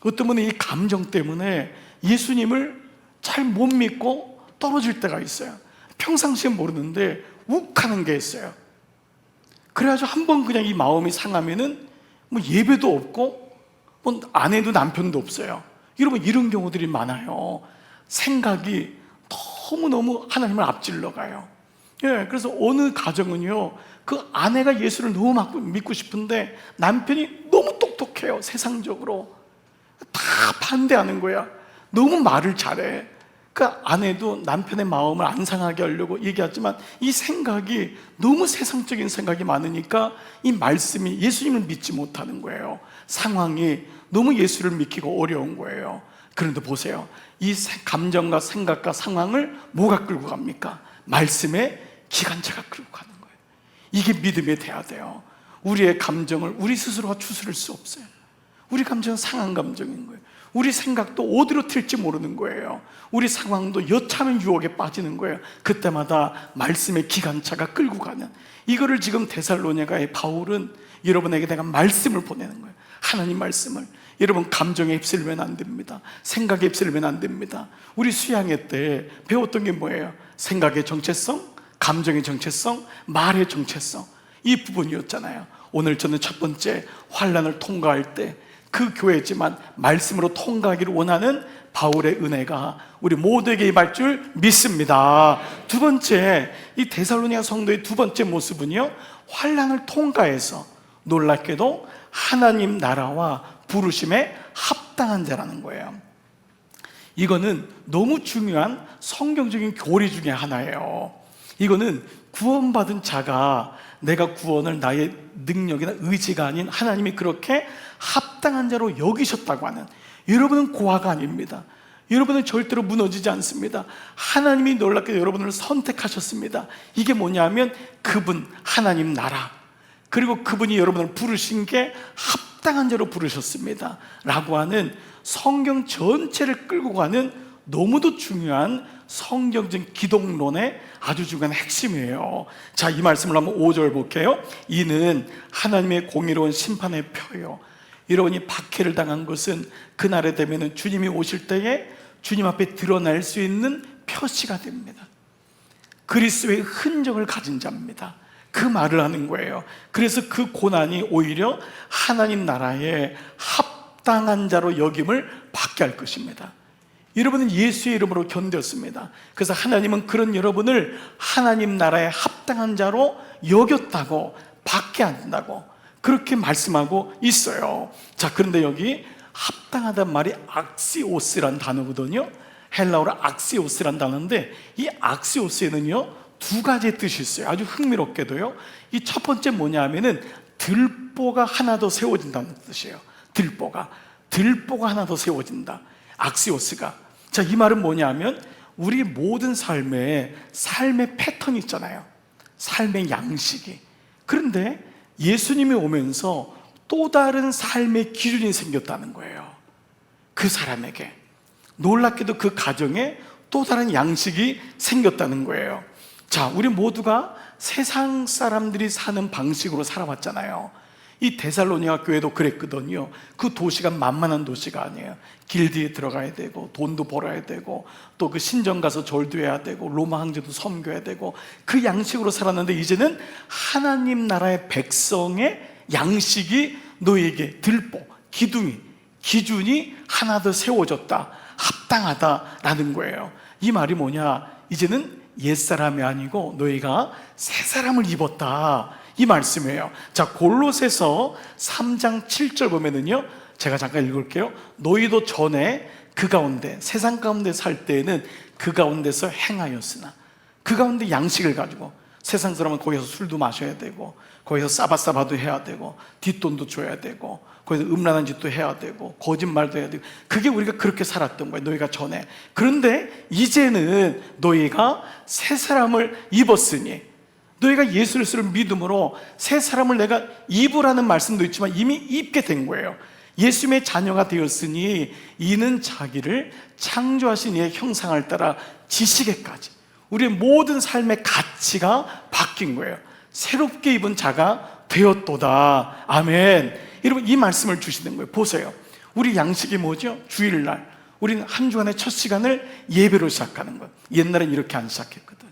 어떤 분은 이 감정 때문에 예수님을 잘 못 믿고 떨어질 때가 있어요. 평상시에 모르는데 욱하는 게 있어요. 그래가지고 한번 그냥 이 마음이 상하면은 뭐 예배도 없고 뭐 아내도 남편도 없어요. 여러분, 이런 경우들이 많아요. 생각이 너무너무 하나님을 앞질러 가요. 예, 그래서 어느 가정은요, 그 아내가 예수를 너무 믿고 싶은데 남편이 너무 똑똑해요. 세상적으로 다 반대하는 거야. 너무 말을 잘해. 그 아내도 남편의 마음을 안 상하게 하려고 얘기하지만 이 생각이 너무 세상적인 생각이 많으니까 이 말씀이 예수님을 믿지 못하는 거예요. 상황이 너무 예수를 믿기가 어려운 거예요. 그런데 보세요. 이 감정과 생각과 상황을 뭐가 끌고 갑니까? 말씀의 기관차가 끌고 가는 거예요. 이게 믿음이 돼야 돼요. 우리의 감정을 우리 스스로가 추스릴 수 없어요. 우리 감정은 상한 감정인 거예요. 우리 생각도 어디로 튈지 모르는 거예요. 우리 상황도 여차하면 유혹에 빠지는 거예요. 그때마다 말씀의 기관차가 끌고 가는, 이거를 지금 데살로니가의 바울은 여러분에게 내가 말씀을 보내는 거예요. 하나님 말씀을. 여러분, 감정에 휩쓸리면 안 됩니다. 생각에 휩쓸리면 안 됩니다. 우리 수양회 때 배웠던 게 뭐예요? 생각의 정체성, 감정의 정체성, 말의 정체성, 이 부분이었잖아요. 오늘 저는 첫 번째 환난을 통과할 때 그 교회지만 말씀으로 통과하기를 원하는 바울의 은혜가 우리 모두에게 임할 줄 믿습니다. 두 번째, 이 데살로니가 성도의 두 번째 모습은요, 환난을 통과해서 놀랍게도 하나님 나라와 부르심에 합당한 자라는 거예요. 이거는 너무 중요한 성경적인 교리 중에 하나예요. 이거는 구원받은 자가 내가 구원을 나의 능력이나 의지가 아닌 하나님이 그렇게 합당한 자로 여기셨다고 하는, 여러분은 고아가 아닙니다. 여러분은 절대로 무너지지 않습니다. 하나님이 놀랍게 여러분을 선택하셨습니다. 이게 뭐냐면 그분, 하나님 나라, 그리고 그분이 여러분을 부르신 게 합당한 자로 부르셨습니다 라고 하는 성경 전체를 끌고 가는 너무도 중요한 성경적 기독론의 아주 중요한 핵심이에요. 자, 이 말씀을 한번 5절 볼게요. 이는 하나님의 공의로운 심판의 표요. 여러분이 박해를 당한 것은 그날에 되면 주님이 오실 때에 주님 앞에 드러날 수 있는 표시가 됩니다. 그리스도의 흔적을 가진 자입니다. 그 말을 하는 거예요. 그래서 그 고난이 오히려 하나님 나라에 합당한 자로 여김을 받게 할 것입니다. 여러분은 예수의 이름으로 견뎠습니다. 그래서 하나님은 그런 여러분을 하나님 나라에 합당한 자로 여겼다고, 받게 한다고 그렇게 말씀하고 있어요. 자, 그런데 여기 합당하단 말이 악시오스란 단어거든요. 헬라어로 악시오스란 단어인데, 이 악시오스에는요 두 가지의 뜻이 있어요. 아주 흥미롭게도요. 이 첫 번째 뭐냐 하면은 들보가 하나 더 세워진다는 뜻이에요. 들보가 하나 더 세워진다, 악시오스가. 자, 이 말은 뭐냐 하면 우리 모든 삶의 패턴이 있잖아요. 삶의 양식이. 그런데 예수님이 오면서 또 다른 삶의 기준이 생겼다는 거예요. 그 사람에게, 놀랍게도 그 가정에 또 다른 양식이 생겼다는 거예요. 자, 우리 모두가 세상 사람들이 사는 방식으로 살아왔잖아요. 이 데살로니가 교회도 그랬거든요. 그 도시가 만만한 도시가 아니에요. 길드에 들어가야 되고, 돈도 벌어야 되고, 또 그 신전 가서 절도 해야 되고, 로마 황제도 섬겨야 되고, 그 양식으로 살았는데 이제는 하나님 나라의 백성의 양식이 너에게 들보, 기준이 하나 더 세워졌다, 합당하다라는 거예요. 이 말이 뭐냐, 이제는 옛사람이 아니고 너희가 새사람을 입었다, 이 말씀이에요. 자, 골로새서 3장 7절 보면은요, 제가 잠깐 읽을게요. 너희도 전에 그 가운데, 세상 가운데 살 때에는 그 가운데서 행하였으나, 그 가운데 양식을 가지고, 세상 사람은 거기서 술도 마셔야 되고, 거기서 싸바싸바도 해야 되고, 뒷돈도 줘야 되고, 거기서 음란한 짓도 해야 되고, 거짓말도 해야 되고, 그게 우리가 그렇게 살았던 거예요, 너희가 전에. 그런데 이제는 너희가 새 사람을 입었으니, 너희가 예수를 쓰는 믿음으로 새 사람을 내가 입으라는 말씀도 있지만 이미 입게 된 거예요. 예수님의 자녀가 되었으니 이는 자기를 창조하신 이의 형상을 따라 지시게까지 우리의 모든 삶의 가치가 바뀐 거예요. 새롭게 입은 자가 되었도다. 아멘. 여러분, 이 말씀을 주시는 거예요. 보세요. 우리 양식이 뭐죠? 주일날 우리는 한 주간의 첫 시간을 예배로 시작하는 거예요. 옛날엔 이렇게 안 시작했거든요.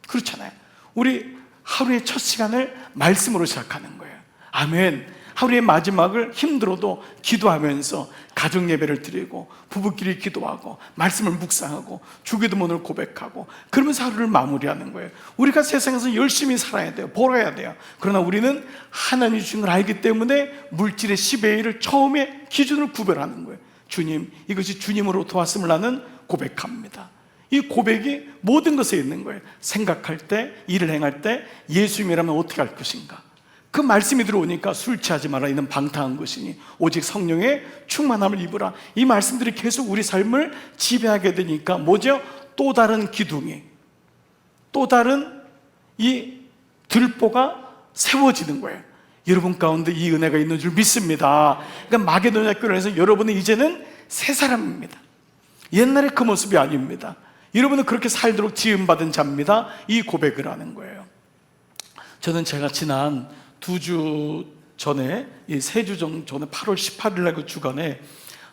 그렇잖아요. 우리 하루의 첫 시간을 말씀으로 시작하는 거예요. 아멘. 하루의 마지막을 힘들어도 기도하면서 가정 예배를 드리고, 부부끼리 기도하고, 말씀을 묵상하고, 주기도문을 고백하고, 그러면서 하루를 마무리하는 거예요. 우리가 세상에서 열심히 살아야 돼요. 벌어야 돼요. 그러나 우리는 하나님이 주신 걸 알기 때문에 물질의 10의 1을 처음에 기준으로 구별하는 거예요. 주님, 이것이 주님으로 도왔음을 나는 고백합니다. 이 고백이 모든 것에 있는 거예요. 생각할 때, 일을 행할 때 예수님이라면 어떻게 할 것인가. 그 말씀이 들어오니까 술 취하지 마라, 이는 방탕한 것이니 오직 성령의 충만함을 입으라. 이 말씀들이 계속 우리 삶을 지배하게 되니까 뭐죠? 또 다른 기둥이, 또 다른 이 들보가 세워지는 거예요. 여러분 가운데 이 은혜가 있는 줄 믿습니다. 그러니까 마게도냐 교회에서 여러분은 이제는 새 사람입니다. 옛날의 그 모습이 아닙니다. 여러분은 그렇게 살도록 지음받은 자입니다. 이 고백을 하는 거예요. 저는 제가 지난 2주 전에, 이 3주 전에 8월 18일 날 그 주간에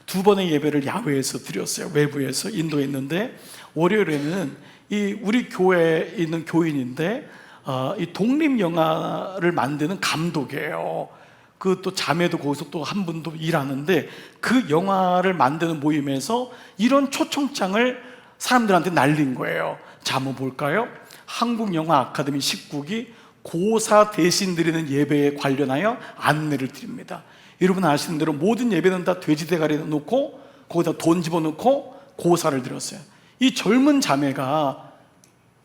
2번의 예배를 야외에서 드렸어요. 외부에서 인도에 있는데, 월요일에는 이 우리 교회에 있는 교인인데 이 독립영화를 만드는 감독이에요. 그 또 자매도 거기서 또 한 분도 일하는데, 그 영화를 만드는 모임에서 이런 초청장을 사람들한테 날린 거예요. 자, 한번 볼까요? 한국영화 아카데미 19기 고사 대신 드리는 예배에 관련하여 안내를 드립니다. 여러분 아시는 대로 모든 예배는 다 돼지 대가리 놓고 거기다 돈 집어넣고 고사를 드렸어요. 이 젊은 자매가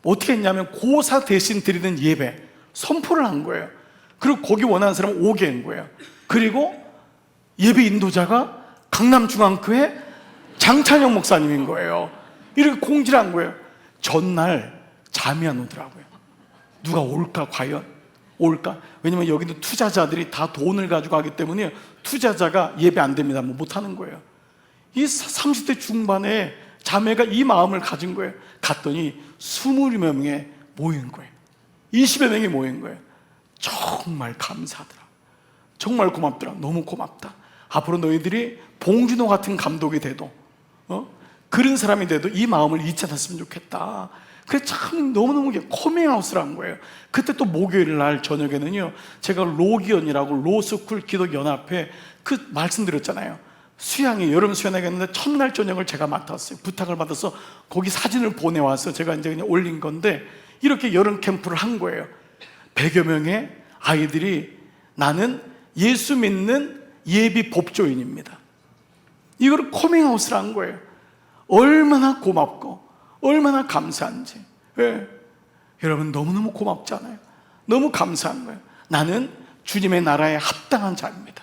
어떻게 했냐면 고사 대신 드리는 예배 선포를 한 거예요. 그리고 거기 원하는 사람 오게 한 거예요. 그리고 예배 인도자가 강남중앙교회 장찬영 목사님인 거예요. 이렇게 공지를 한 거예요. 전날 잠이 안 오더라고요. 누가 올까, 과연 올까? 왜냐면 여기는 투자자들이 다 돈을 가지고 하기 때문에 투자자가 예배 안 됩니다, 뭐 못하는 거예요. 이 30대 중반에 자매가 이 마음을 가진 거예요. 갔더니 20여 명에 모인 거예요. 20여 명이 모인 거예요. 정말 감사하더라. 정말 고맙더라. 너무 고맙다. 앞으로 너희들이 봉준호 같은 감독이 돼도 그런 사람이 돼도 이 마음을 잊지 않았으면 좋겠다. 그래 참 너무너무 커밍아웃을 한 거예요. 그때 또 목요일 날 저녁에는요, 제가 로기연이라고 로스쿨 기독연합회 그 말씀드렸잖아요. 수양이 여름 수양회 갔는데 첫날 저녁을 제가 맡았어요. 부탁을 받아서 거기 사진을 보내와서 제가 이제 그냥 올린 건데, 이렇게 여름 캠프를 한 거예요. 100여 명의 아이들이 나는 예수 믿는 예비 법조인입니다. 이걸 커밍아웃을 한 거예요. 얼마나 고맙고 얼마나 감사한지. 예. 여러분 너무너무 고맙잖아요. 너무 감사한 거예요. 나는 주님의 나라에 합당한 자입니다.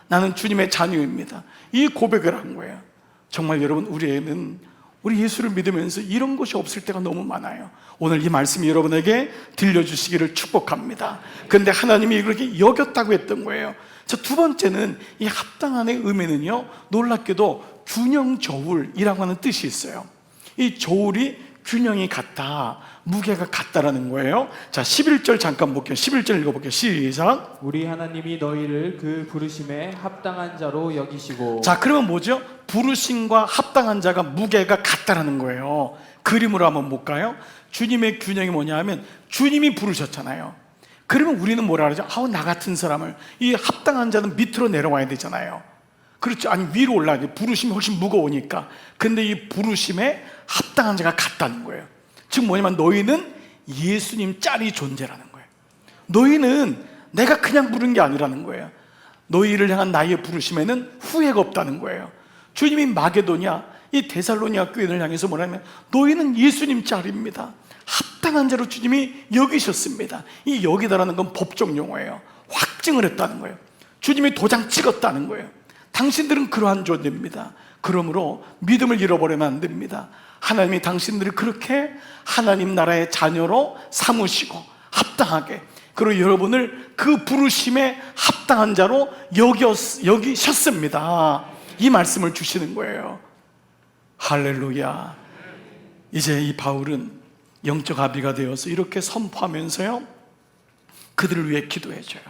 나는 주님의 자녀입니다. 이 고백을 한 거예요. 정말 여러분, 우리는 우리 예수를 믿으면서 이런 것이 없을 때가 너무 많아요. 오늘 이 말씀이 여러분에게 들려주시기를 축복합니다. 그런데 하나님이 그렇게 여겼다고 했던 거예요. 자, 두 번째는 이 합당한의 의미는요, 놀랍게도 균형 저울이라고 하는 뜻이 있어요. 이 저울이 균형이 같다, 무게가 같다라는 거예요. 자, 11절 잠깐 볼게요. 11절 읽어볼게요. 시작. 우리 하나님이 너희를 그 부르심에 합당한 자로 여기시고. 자, 그러면 뭐죠? 부르심과 합당한 자가 무게가 같다라는 거예요. 그림으로 한번 볼까요? 주님의 균형이 뭐냐 하면, 주님이 부르셨잖아요. 그러면 우리는 뭐라 그러죠? 아우, 나 같은 사람을, 이 합당한 자는 밑으로 내려와야 되잖아요. 그렇죠? 아니, 위로 올라야 돼. 부르심이 훨씬 무거우니까. 근데 이 부르심에 합당한 자가 같다는 거예요. 즉 뭐냐면, 너희는 예수님 짤이 존재라는 거예요. 너희는 내가 그냥 부른 게 아니라는 거예요. 너희를 향한 나의 부르심에는 후회가 없다는 거예요. 주님이 마게도냐, 이 데살로니가 교회를 향해서 뭐라면, 너희는 예수님 짤입니다. 합당한 자로 주님이 여기셨습니다. 이 여기다라는 건 법적 용어예요. 확증을 했다는 거예요. 주님이 도장 찍었다는 거예요. 당신들은 그러한 존재입니다. 그러므로 믿음을 잃어버리면 안 됩니다. 하나님이 당신들을 그렇게 하나님 나라의 자녀로 삼으시고 합당하게, 그리고 여러분을 그 부르심에 합당한 자로 여기셨습니다. 이 말씀을 주시는 거예요. 할렐루야. 이제 이 바울은 영적 아비가 되어서 이렇게 선포하면서요, 그들을 위해 기도해줘요.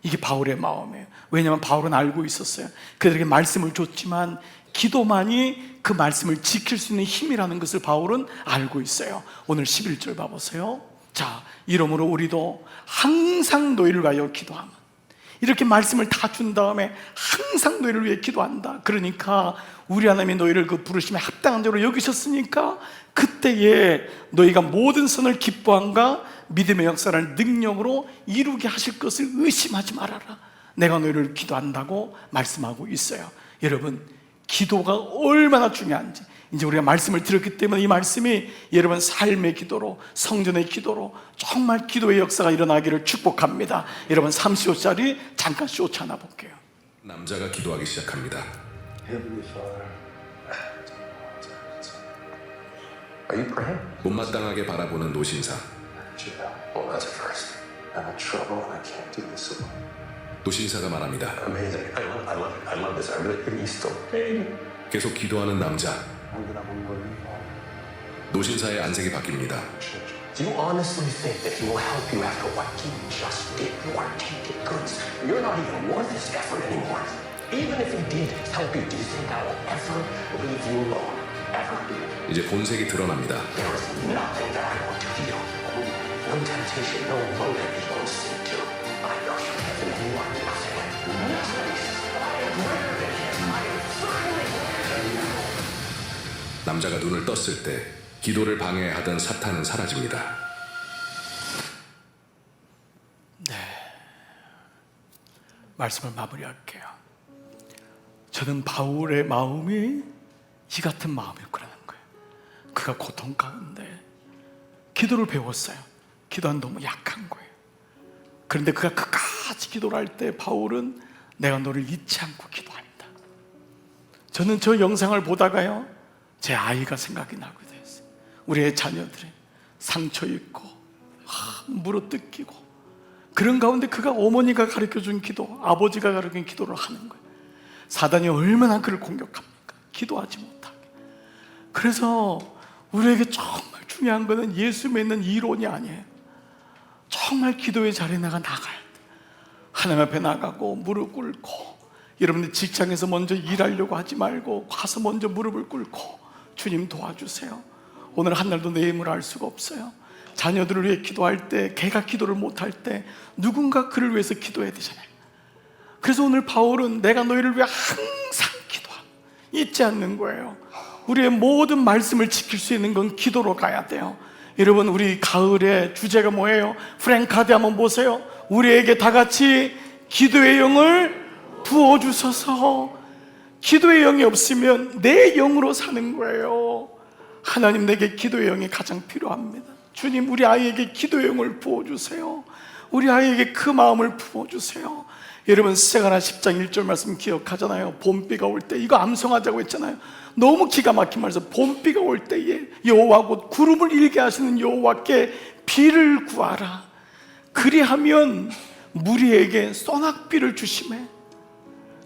이게 바울의 마음이에요. 왜냐하면 바울은 알고 있었어요. 그들에게 말씀을 줬지만 기도만이 그 말씀을 지킬 수 있는 힘이라는 것을 바울은 알고 있어요. 오늘 11절 봐보세요. 자, 이러므로 우리도 항상 너희를 위하여 기도하면, 이렇게 말씀을 다 준 다음에 항상 너희를 위해 기도한다. 그러니까 우리 하나님이 너희를 그 부르심에 합당한 자로 여기셨으니까 그때에 너희가 모든 선을 기뻐함과 믿음의 역사를 능력으로 이루게 하실 것을 의심하지 말아라. 내가 너희를 기도한다고 말씀하고 있어요. 여러분, 기도가 얼마나 중요한지 이제 우리가 말씀을 들었기 때문에, 이 말씀이 여러분 삶의 기도로, 성전의 기도로 정말 기도의 역사가 일어나기를 축복합니다. 여러분 35짜리 잠깐 쇼츠 하나 볼게요. 남자가 기도하기 시작합니다. Heavenly Father, are you praying? 못마땅하게 바라보는 노신사. Well, that's a first. I'm in trouble. I can't do this alone. 노신사가 말합니다. Amazing. I love this. I really think he's still pain. 계속 기도하는 남자. 노신사의 안색이 바뀝니다. Do you honestly think that he will help you after what you just did? You are tainted goods. You're not even worth his effort anymore. Even if he did help you, do you think I will ever leave you alone? Ever? 이제 본색이 드러납니다. There is nothing that I want to heal. No temptation, no motive he won't sin to. I know you have and you are nothing. 남자가 눈을 떴을 때 기도를 방해하던 사탄은 사라집니다. 말씀을 마무리할게요. 저는 바울의 마음이 이 같은 마음이었구나 하는 거예요. 그가 고통 가운데 기도를 배웠어요. 기도는 너무 약한 거예요. 그런데 그가 끝까지 기도를 할 때 바울은 내가 너를 잊지 않고 기도한다. 저는 저 영상을 보다가요, 제 아이가 생각이 나게 됐어요. 우리의 자녀들의 상처 입고 물어뜯기고, 그런 가운데 그가 어머니가 가르쳐준 기도, 아버지가 가르쳐준 기도를 하는 거예요. 사단이 얼마나 그를 공격합니까? 기도하지 못하게. 그래서 우리에게 정말 중요한 것은 예수 믿는 이론이 아니에요. 정말 기도의 자리에 나가야 돼. 하나님 앞에 나가고 무릎 꿇고 여러분들 직장에서 먼저 일하려고 하지 말고 가서 먼저 무릎을 꿇고 주님 도와주세요. 오늘 한 날도 내일을 알 수가 없어요. 자녀들을 위해 기도할 때, 걔가 기도를 못할 때 누군가 그를 위해서 기도해야 되잖아요. 그래서 오늘 바울은 내가 너희를 위해 항상 기도하고 잊지 않는 거예요. 우리의 모든 말씀을 지킬 수 있는 건 기도로 가야 돼요. 여러분, 우리 가을의 주제가 뭐예요? 프랭카드 한번 보세요. 우리에게 다 같이 기도의 영을 부어주소서. 기도의 영이 없으면 내 영으로 사는 거예요. 하나님, 내게 기도의 영이 가장 필요합니다. 주님, 우리 아이에게 기도의 영을 부어주세요. 우리 아이에게 그 마음을 부어주세요. 여러분, 스테가나 10장 1절 말씀 기억하잖아요. 봄비가 올 때, 이거 암송하자고 했잖아요. 너무 기가 막힌 말이죠. 봄비가 올 때에 여호와 곧 구름을 일게 하시는 여호와께 비를 구하라. 그리하면 무리에게 소낙비를 주시매.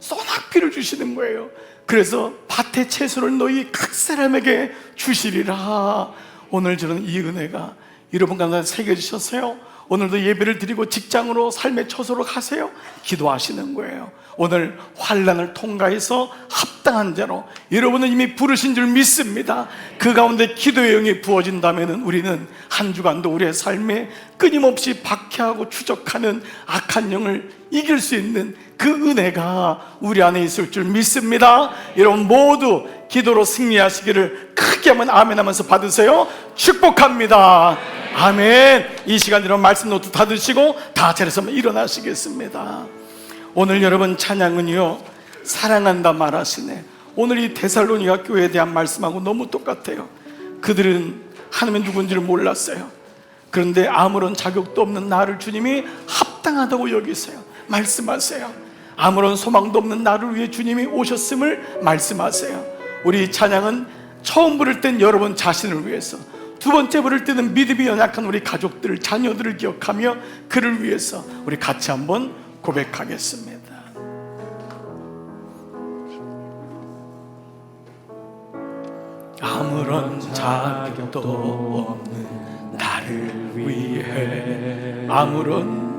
소낙비를 주시는 거예요. 그래서 밭의 채소를 너희 각 사람에게 주시리라. 오늘 저는 이 은혜가 여러분 가운데 새겨지셨어요. 오늘도 예배를 드리고 직장으로 삶의 처소로 가세요. 기도하시는 거예요. 오늘 환난을 통과해서 합당한 자로 여러분은 이미 부르신 줄 믿습니다. 그 가운데 기도의 영이 부어진다면 우리는 한 주간도 우리의 삶에 끊임없이 박해하고 추적하는 악한 영을 이길 수 있는 그 은혜가 우리 안에 있을 줄 믿습니다. 여러분 모두 기도로 승리하시기를 크게 한번 아멘 하면서 받으세요. 축복합니다. 아멘. 이 시간 여러분 말씀 노트 다 드시고 다 자리에서 일어나시겠습니다. 오늘 여러분 찬양은요, 사랑한다 말하시네. 오늘 이 데살로니가 교회에 대한 말씀하고 너무 똑같아요. 그들은 하나님이 누군지를 몰랐어요. 그런데 아무런 자격도 없는 나를 주님이 합당하다고 여기세요. 말씀하세요. 아무런 소망도 없는 나를 위해 주님이 오셨음을 말씀하세요. 우리 찬양은 처음 부를 땐 여러분 자신을 위해서, 두 번째 부를 때는 믿음이 연약한 우리 가족들, 자녀들을 기억하며 그를 위해서 우리 같이 한번 고백하겠습니다. 아무런 자격도 없는 나를 위해, 아무런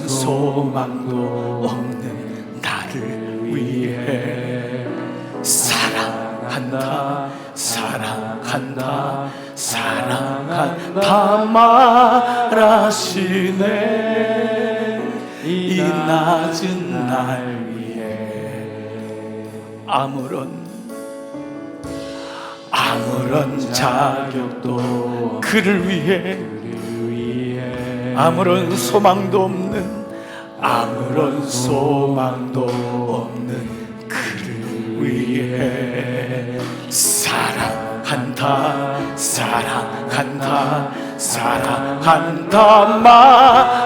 소망도 없는 나를 위해 사랑한다, 사랑한다, 사랑한다 말하시네. 이 낮은 날 위해 아무런 자격도 그를 위해, 아무런 소망도 없는, 아무런 소망도 없는 그를 위해 사랑한다, 사랑한다, 사랑한다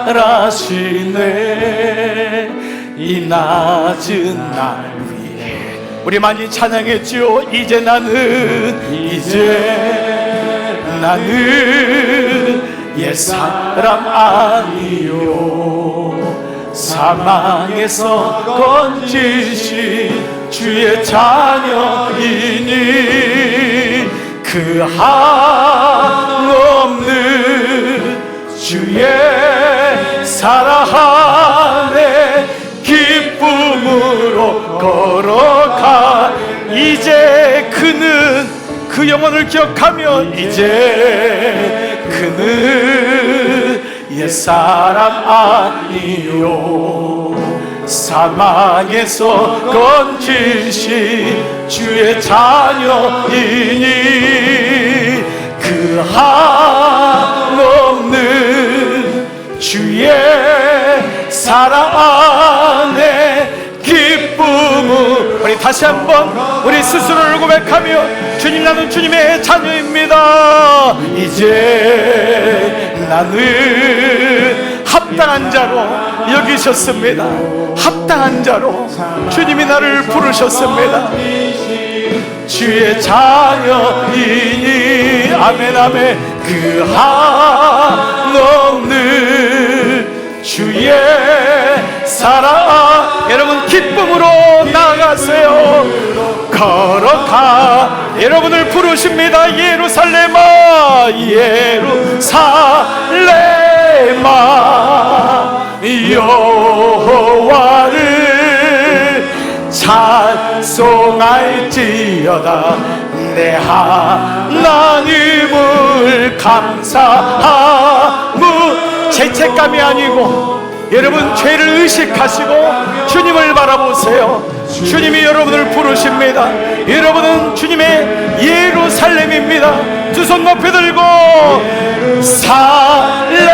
말하시네. 이 낮은 날 위해 우리 많이 찬양했죠. 이제 나는 옛사람 아니요, 사망에서 건지신 주의 자녀이니 그 한없는 주의 사랑 안에 기쁨으로 걸어가. 이제 그는 그 영혼을 기억하며 이제 그는 옛사람 아니요, 사망에서 건지신 주의 자녀이니 그 한없는 주의 사랑 안에 기쁨을. 우리 다시 한번 우리 스스로를 고백하며 주님, 나는 주님의 자녀입니다. 이제 나는 합당한 자로 여기셨습니다. 합당한 자로 주님이 나를 부르셨습니다. 주의 자녀이니 아멘 아멘. 그 한없는 주의 사랑. 여러분 기쁨으로 나가세요. 걸어가. 여러분을 부르십니다. 예루살렘아, 예루살렘아, 여호와를 찬송할지어다. 내 하나님을 감사하무. 죄책감이 아니고 여러분 죄를 의식하시고 주님을 바라보세요. 주님이 여러분을 부르십니다. 여러분은 주님의 예루살렘입니다. 두 손 높이 들고 살레마요.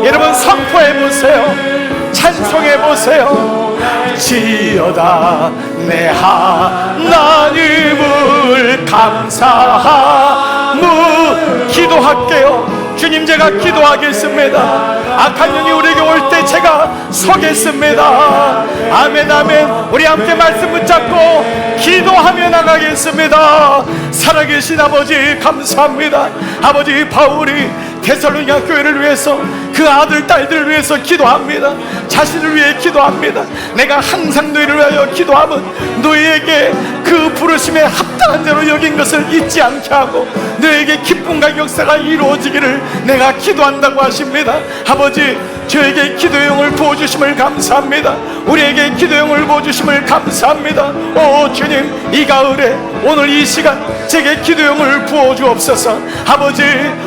여러분 선포해 보세요. 찬송해 보세요. 지어다 내 하나님을 감사하무. 기도할게요. 주님, 제가 기도하겠습니다. 악한 영이 우리에게 올 때 제가 서겠습니다. 아멘, 아멘. 우리 함께 말씀 붙잡고 기도하며 나가겠습니다. 살아계신 아버지 감사합니다. 아버지, 바울이 데살로니가 교회를 위해서, 그 아들 딸들을 위해서 기도합니다. 자신을 위해 기도합니다. 내가 항상 너희를 위하여 기도하면 너희에게 그 부르심에 합당한 대로 여긴 것을 잊지 않게 하고 너희에게 기쁨과 역사가 이루어지기를 내가 기도한다고 하십니다. 아버지, 저에게 기도의 영을 부어주심을 감사합니다. 우리에게 기도의 영을 부어주심을 감사합니다. 오 주님, 이 가을에 오늘 이 시간 제게 기도의 영을 부어주옵소서. 아버지,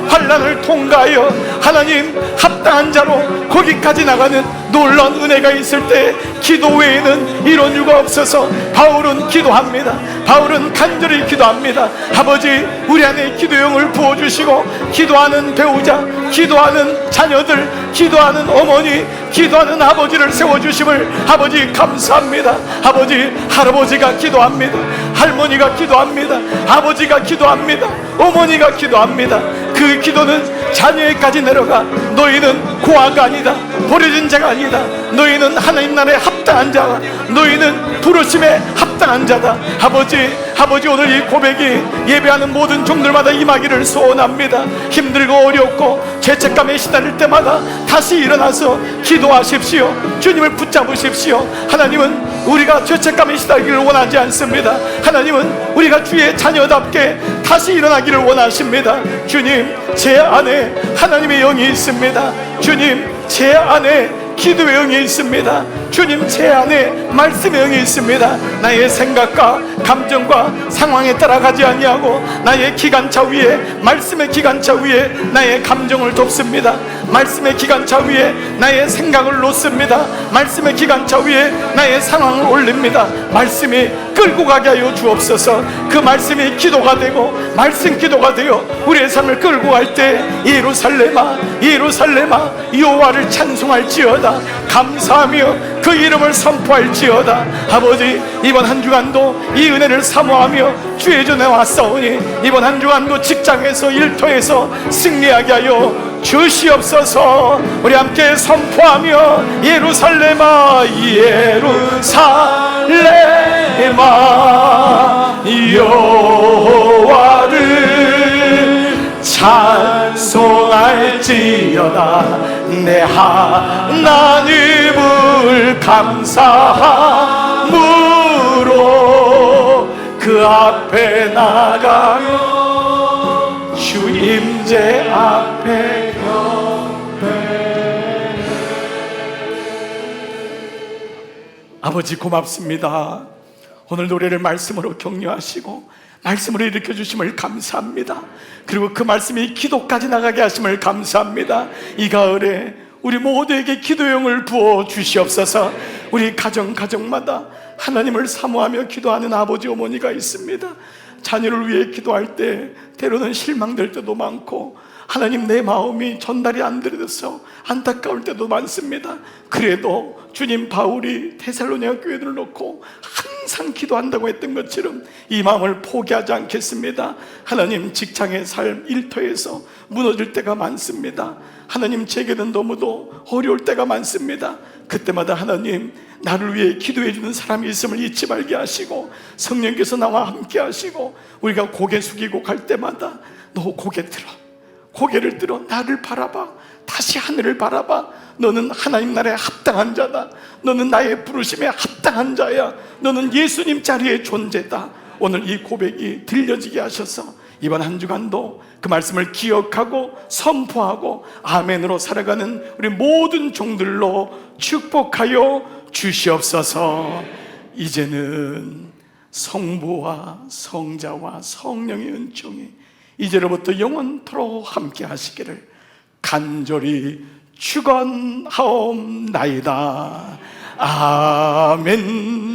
환난을 통과하여 하나님 합당한 자로 거기까지 나가는 놀라운 은혜가 있을 때 기도 외에는 이런 이유가 없어서 바울은 기도합니다. 바울은 간절히 기도합니다. 아버지, 우리 안에 기도의 영을 부어주시고 기도하는 배우자, 기도하는 자녀들, 기도하는 어머니, 기도하는 아버지를 세워주심을 아버지 감사합니다. 아버지, 할아버지가 기도합니다. 할머니가 기도합니다. 아버지가 기도합니다. 어머니가 기도합니다. 그 기도는 자녀에까지 내려가. 너희는 고아가 아니다. 버려진 자가 아니다. 너희는 하나님 나라에 합당한 자다. 너희는 부르심에 합당한 자다. 아버지, 오늘 이 고백이 예배하는 모든 종들마다 임하기를 소원합니다. 힘들고 어렵고 죄책감에 시달릴 때마다 다시 일어나서 기도하십시오. 주님을 붙잡으십시오. 하나님은 우리가 죄책감에 시달리기를 원하지 않습니다. 하나님은 우리가 주의 자녀답게 다시 일어나기를 원하십니다. 주님, 제 안에 하나님의 영이 있습니다. 주님, 제 안에 기도의 영이 있습니다. 주님, 제 안에 말씀의 영이 있습니다. 나의 생각과 감정과 상황에 따라가지 아니하고 나의 기관차 위에, 말씀의 기관차 위에 나의 감정을 덮습니다. 말씀의 기관차 위에 나의 생각을 놓습니다. 말씀의 기관차 위에 나의 상황을 올립니다. 말씀이 끌고 가게 하여 주옵소서. 그 말씀이 기도가 되고 말씀 기도가 되어 우리의 삶을 끌고 갈 때 예루살렘아, 예루살렘아, 여호와를 찬송할지어다. 감사하며 그 이름을 선포할지어다. 아버지, 이번 한 주간도 이 은혜를 사모하며 주의 전에 왔사오니 이번 한 주간도 직장에서 일터에서 승리하게 하여 주시옵소서. 우리 함께 선포하며 예루살렘아, 예루살렘아, 여호와를 찬송할지어다. 내 하나님을 감사함으로 그 앞에 나가며 주 임재 앞에 아버지 고맙습니다. 오늘 노래를 말씀으로 격려하시고 말씀으로 일으켜 주심을 감사합니다. 그리고 그 말씀이 기도까지 나가게 하심을 감사합니다. 이 가을에 우리 모두에게 기도의 영을 부어 주시옵소서. 우리 가정마다 하나님을 사모하며 기도하는 아버지 어머니가 있습니다. 자녀를 위해 기도할 때 때로는 실망될 때도 많고 하나님, 내 마음이 전달이 안 되어서 안타까울 때도 많습니다. 그래도 주님, 바울이 데살로니가 교회를 놓고 항상 기도한다고 했던 것처럼 이 마음을 포기하지 않겠습니다. 하나님, 직장의 삶, 일터에서 무너질 때가 많습니다. 하나님, 제게는 너무도 어려울 때가 많습니다. 그때마다 하나님, 나를 위해 기도해 주는 사람이 있음을 잊지 말게 하시고 성령께서 나와 함께 하시고 우리가 고개 숙이고 갈 때마다 너 고개를 들어 나를 바라봐. 다시 하늘을 바라봐. 너는 하나님 나라에 합당한 자다. 너는 나의 부르심에 합당한 자야. 너는 예수님 자리의 존재다. 오늘 이 고백이 들려지게 하셔서 이번 한 주간도 그 말씀을 기억하고 선포하고 아멘으로 살아가는 우리 모든 종들로 축복하여 주시옵소서. 이제는 성부와 성자와 성령의 은총이 이제로부터 영원토록 함께 하시기를 간절히 축원하옵나이다. 아멘.